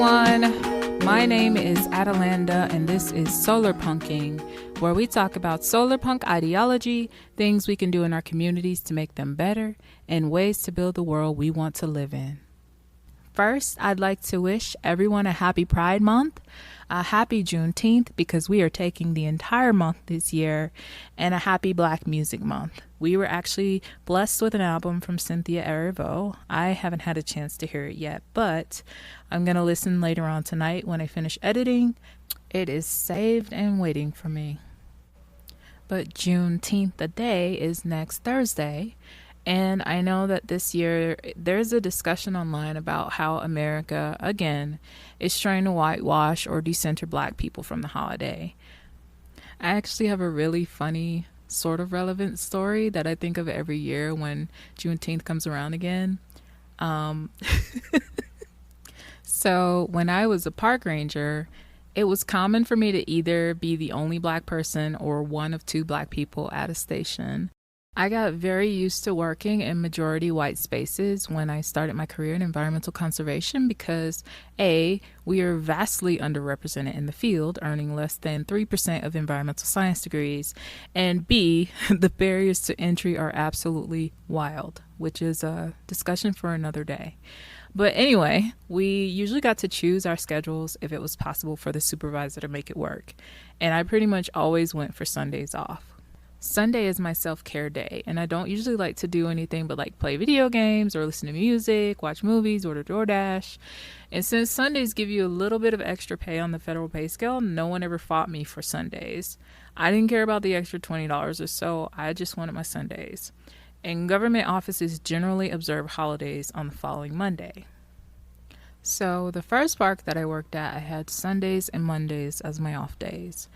everyone. My name is Atalanda, and this is Solarpunking, where we talk about solarpunk ideology, things we can do in our communities to make them better, and ways to build the world we want to live in. First, I'd like to wish everyone a happy Pride Month, a happy Juneteenth, because we are taking the entire month this year, and a happy Black Music Month. We were actually blessed with an album from Cynthia Erivo. I haven't had a chance to hear it yet, but I'm going to listen later on tonight when I finish editing. It is saved and waiting for me. But Juneteenth, the day, is next Thursday. And I know that this year there's a discussion online about how America, again, is trying to whitewash or decenter Black people from the holiday. I actually have a really funny, sort of relevant story that I think of every year when Juneteenth comes around again. So when I was a park ranger, it was common for me to either be the only Black person or one of two Black people at a station. I got very used to working in majority white spaces when I started my career in environmental conservation because A, we are vastly underrepresented in the field, earning less than 3% of environmental science degrees, and B, the barriers to entry are absolutely wild, which is a discussion for another day. But anyway, we usually got to choose our schedules if it was possible for the supervisor to make it work, and I pretty much always went for Sundays off. Sunday is my self-care day, and I don't usually like to do anything but like play video games or listen to music, watch movies, order DoorDash. And since Sundays give you a little bit of extra pay on the federal pay scale, no one ever fought me for Sundays. I didn't care about the extra $20 or so. I just wanted my Sundays. And government offices generally observe holidays on the following Monday. So the first park that I worked at, I had Sundays and Mondays as my off days.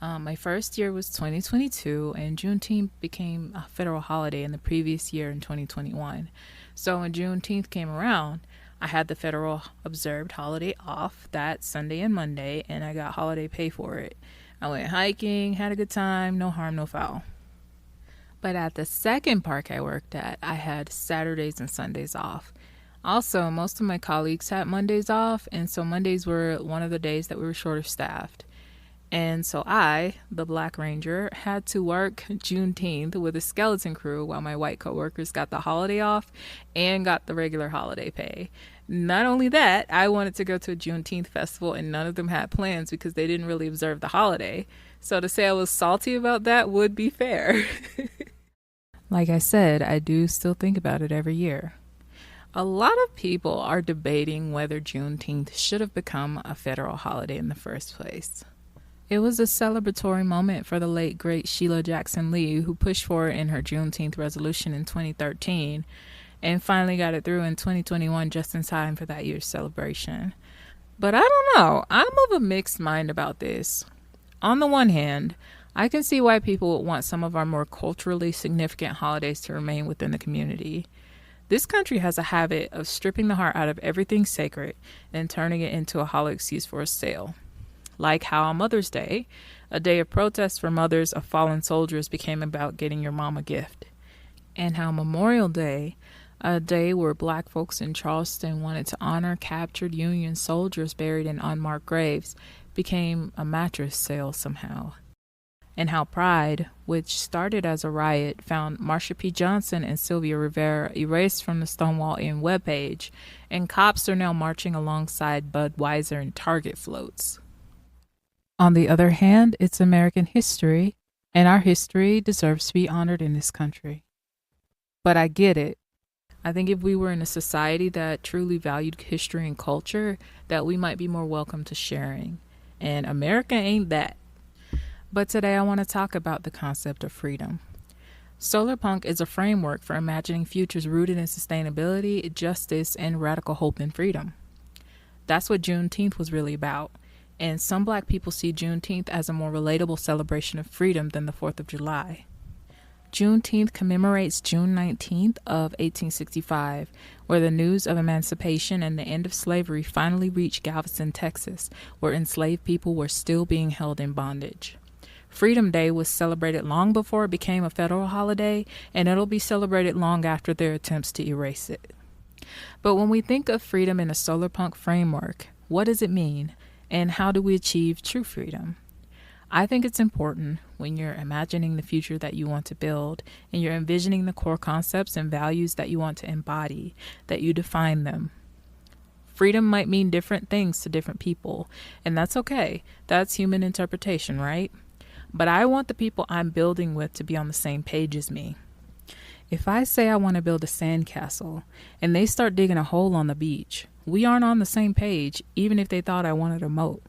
My first year was 2022, and Juneteenth became a federal holiday in the previous year in 2021. So when Juneteenth came around, I had the federal observed holiday off that Sunday and Monday, and I got holiday pay for it. I went hiking, had a good time, no harm, no foul. But at the second park I worked at, I had Saturdays and Sundays off. Also, most of my colleagues had Mondays off, and so Mondays were one of the days that we were short of staffed. And so I, the Black Ranger, had to work Juneteenth with a skeleton crew while my white coworkers got the holiday off and got the regular holiday pay. Not only that, I wanted to go to a Juneteenth festival and none of them had plans because they didn't really observe the holiday. So to say I was salty about that would be fair. Like I said, I do still think about it every year. A lot of people are debating whether Juneteenth should have become a federal holiday in the first place. It was a celebratory moment for the late, great Sheila Jackson Lee, who pushed for it in her Juneteenth resolution in 2013 and finally got it through in 2021 just in time for that year's celebration. But I don't know. I'm of a mixed mind about this. On the one hand, I can see why people would want some of our more culturally significant holidays to remain within the community. This country has a habit of stripping the heart out of everything sacred and turning it into a hollow excuse for a sale. Like how Mother's Day, a day of protest for mothers of fallen soldiers, became about getting your mom a gift. And how Memorial Day, a day where Black folks in Charleston wanted to honor captured Union soldiers buried in unmarked graves, became a mattress sale somehow. And how Pride, which started as a riot, found Marsha P. Johnson and Sylvia Rivera erased from the Stonewall Inn webpage, and cops are now marching alongside Budweiser and Target floats. On the other hand, it's American history, and our history deserves to be honored in this country. But I get it. I think if we were in a society that truly valued history and culture, that we might be more welcome to sharing. And America ain't that. But today I want to talk about the concept of freedom. Solarpunk is a framework for imagining futures rooted in sustainability, justice, and radical hope and freedom. That's what Juneteenth was really about. And some Black people see Juneteenth as a more relatable celebration of freedom than the 4th of July. Juneteenth commemorates June 19th of 1865, where the news of emancipation and the end of slavery finally reached Galveston, Texas, where enslaved people were still being held in bondage. Freedom Day was celebrated long before it became a federal holiday, and it'll be celebrated long after their attempts to erase it. But when we think of freedom in a solarpunk framework, What does it mean? And how do we achieve true freedom? I think it's important when you're imagining the future that you want to build and you're envisioning the core concepts and values that you want to embody, that you define them. Freedom might mean different things to different people, and that's okay. That's human interpretation, right? But I want the people I'm building with to be on the same page as me. If I say I want to build a sandcastle and they start digging a hole on the beach, we aren't on the same page, even if they thought I wanted a moat.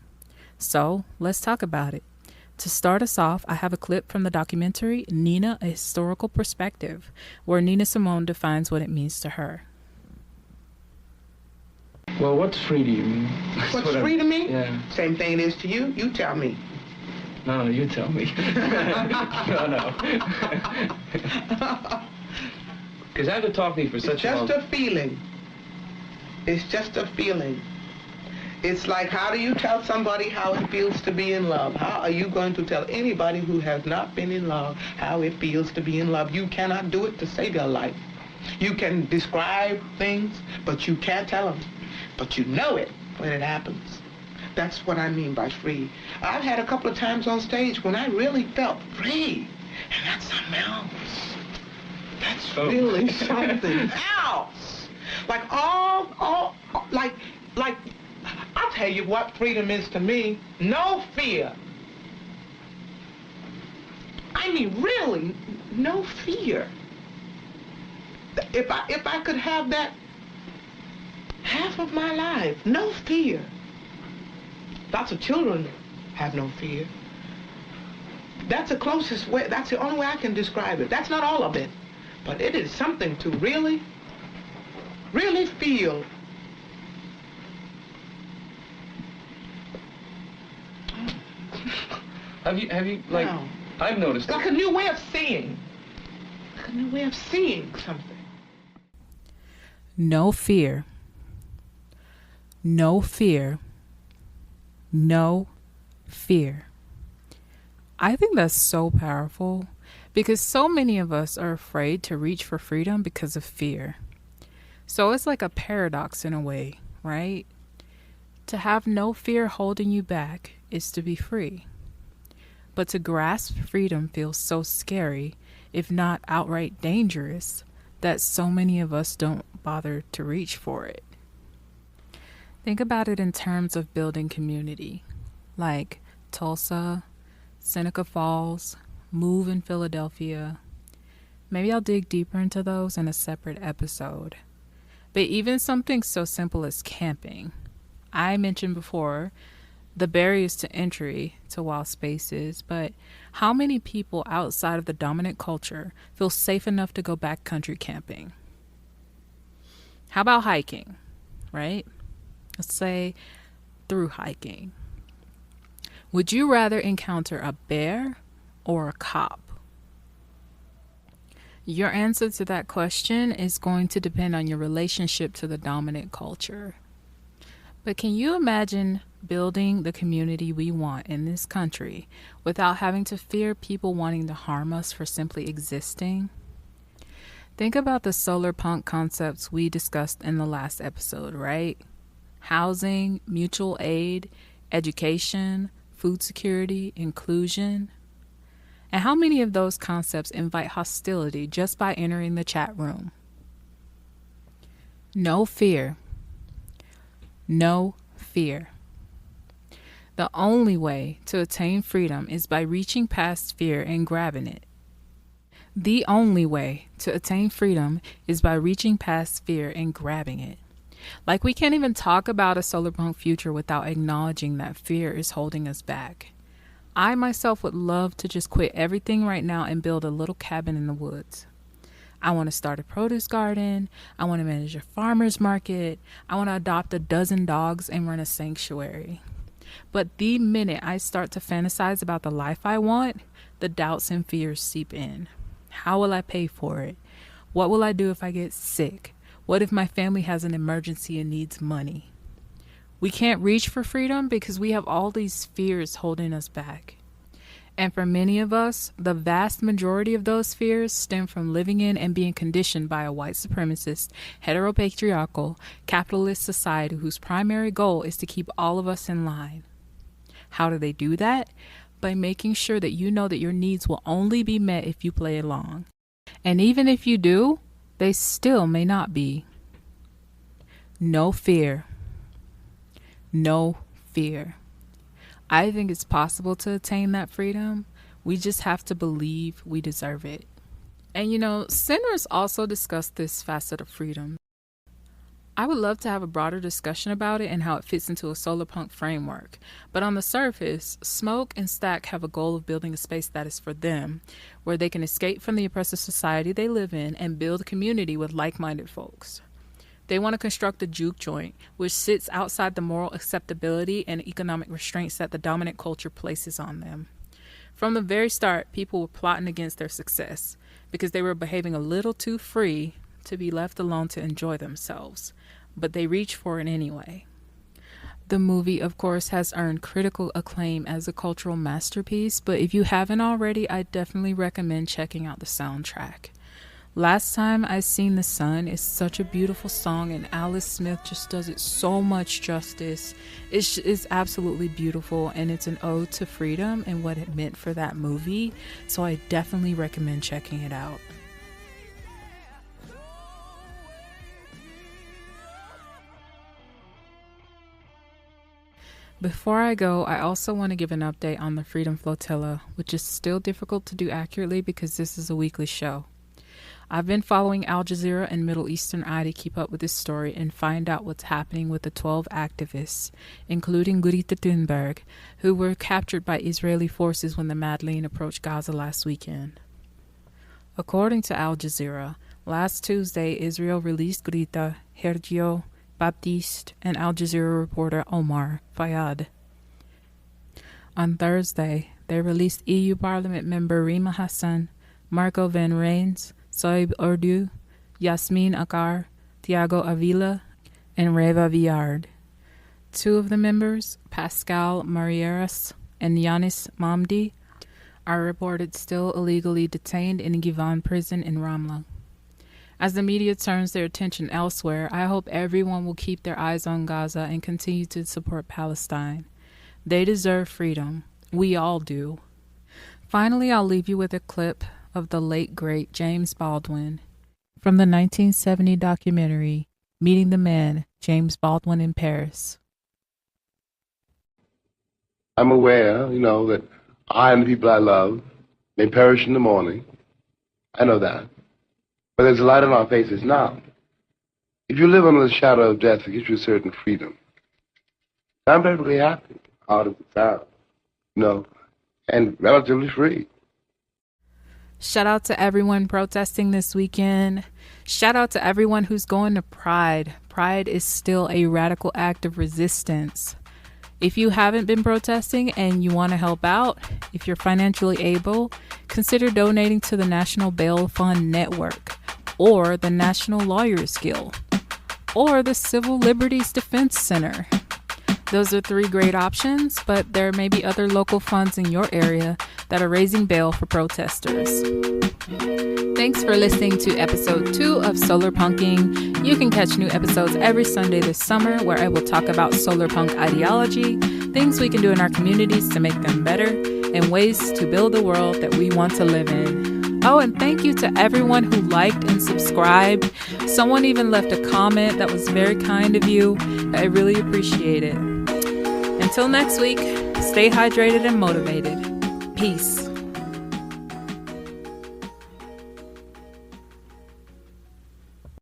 So let's talk about it. To start us off, I have a clip from the documentary Nina, A Historical Perspective, where Nina Simone defines what it means to her. Well, what's free to you? What's free to me? Yeah. Same thing it is to you. You tell me. No, you tell me. No. Because I've been talking to you for such a long... It's just a feeling. It's just a feeling. It's like, how do you tell somebody how it feels to be in love? How are you going to tell anybody who has not been in love how it feels to be in love? You cannot do it to save your life. You can describe things, but you can't tell them. But you know it when it happens. That's what I mean by free. I've had a couple of times on stage when I really felt free. And that's something else. That's really something else. Like like, I'll tell you what freedom is to me. No fear. I mean, really, no fear. If I could have that half of my life, no fear. Lots of children have no fear. That's the closest way, that's the only way I can describe it. That's not all of it, but it is something to really, really feel. Have you, like, no. I've noticed like a new way of seeing. Like a new way of seeing something. No fear. No fear. No fear. I think that's so powerful because so many of us are afraid to reach for freedom because of fear. So it's like a paradox in a way, right? To have no fear holding you back is to be free. But to grasp freedom feels so scary, if not outright dangerous, that so many of us don't bother to reach for it. Think about it in terms of building community, like Tulsa, Seneca Falls, Move in Philadelphia. Maybe I'll dig deeper into those in a separate episode. But even something so simple as camping. I mentioned before the barriers to entry to wild spaces, but how many people outside of the dominant culture feel safe enough to go backcountry camping? How about hiking, right? Let's say through hiking. Would you rather encounter a bear or a cop? Your answer to that question is going to depend on your relationship to the dominant culture. But can you imagine building the community we want in this country without having to fear people wanting to harm us for simply existing? Think about the solarpunk concepts we discussed in the last episode, right? Housing, mutual aid, education, food security, inclusion. And how many of those concepts invite hostility just by entering the chat room? No fear. No fear. The only way to attain freedom is by reaching past fear and grabbing it. The only way to attain freedom is by reaching past fear and grabbing it. Like, we can't even talk about a solarpunk future without acknowledging that fear is holding us back. I myself would love to just quit everything right now and build a little cabin in the woods. I want to start a produce garden. I want to manage a farmer's market. I want to adopt a dozen dogs and run a sanctuary. But the minute I start to fantasize about the life I want, the doubts and fears seep in. How will I pay for it? What will I do if I get sick? What if my family has an emergency and needs money? We can't reach for freedom because we have all these fears holding us back. And for many of us, the vast majority of those fears stem from living in and being conditioned by a white supremacist, heteropatriarchal, capitalist society whose primary goal is to keep all of us in line. How do they do that? By making sure that you know that your needs will only be met if you play along. And even if you do, they still may not be. No fear. No fear. I think it's possible to attain that freedom. We just have to believe we deserve it. And sinners also discuss this facet of freedom. I would love to have a broader discussion about it and how it fits into a solarpunk framework. But on the surface, Smoke and Stack have a goal of building a space that is for them, where they can escape from the oppressive society they live in and build a community with like-minded folks. They want to construct a juke joint, which sits outside the moral acceptability and economic restraints that the dominant culture places on them. From the very start, people were plotting against their success because they were behaving a little too free to be left alone to enjoy themselves, but they reached for it anyway. The movie, of course, has earned critical acclaim as a cultural masterpiece, but if you haven't already, I definitely recommend checking out the soundtrack. Last Time I Seen the Sun is such a beautiful song, and Alice Smith just does it so much justice. It's absolutely beautiful, and it's an ode to freedom and what it meant for that movie, so I definitely recommend checking it out. Before I go, I also want to give an update on the Freedom Flotilla, which is still difficult to do accurately because this is a weekly show. I've been following Al Jazeera and Middle Eastern Eye to keep up with this story and find out what's happening with the 12 activists, including Greta Thunberg, who were captured by Israeli forces when the Madeleine approached Gaza last weekend. According to Al Jazeera, last Tuesday, Israel released Greta, Sergio, Baptiste, and Al Jazeera reporter Omar Fayyad. On Thursday, they released EU Parliament member Rima Hassan, Marco Van Reins, Soib Urdu, Yasmin Akar, Tiago Avila, and Reva Villard. Two of the members, Pascal Marieras and Yanis Mamdi, are reported still illegally detained in Givan prison in Ramla. As the media turns their attention elsewhere, I hope everyone will keep their eyes on Gaza and continue to support Palestine. They deserve freedom. We all do. Finally, I'll leave you with a clip of the late, great James Baldwin from the 1970 documentary, Meeting the Man, James Baldwin in Paris. I'm aware, that I and the people I love may perish in the morning. I know that. But there's a light on our faces now. If you live under the shadow of death, it gives you a certain freedom. I'm perfectly happy, out of the town, and relatively free. Shout out to everyone protesting this weekend. Shout out to everyone who's going to Pride. Pride is still a radical act of resistance. If you haven't been protesting and you want to help out, if you're financially able, consider donating to the National Bail Fund Network, or the National Lawyers Guild, or the Civil Liberties Defense Center. Those are 3 great options, but there may be other local funds in your area that are raising bail for protesters. Thanks for listening to episode 2 of Solarpunking. You can catch new episodes every Sunday this summer, where I will talk about solarpunk ideology, things we can do in our communities to make them better, and ways to build the world that we want to live in. Oh, and thank you to everyone who liked and subscribed. Someone even left a comment that was very kind of you. I really appreciate it. Until next week, stay hydrated and motivated. Peace.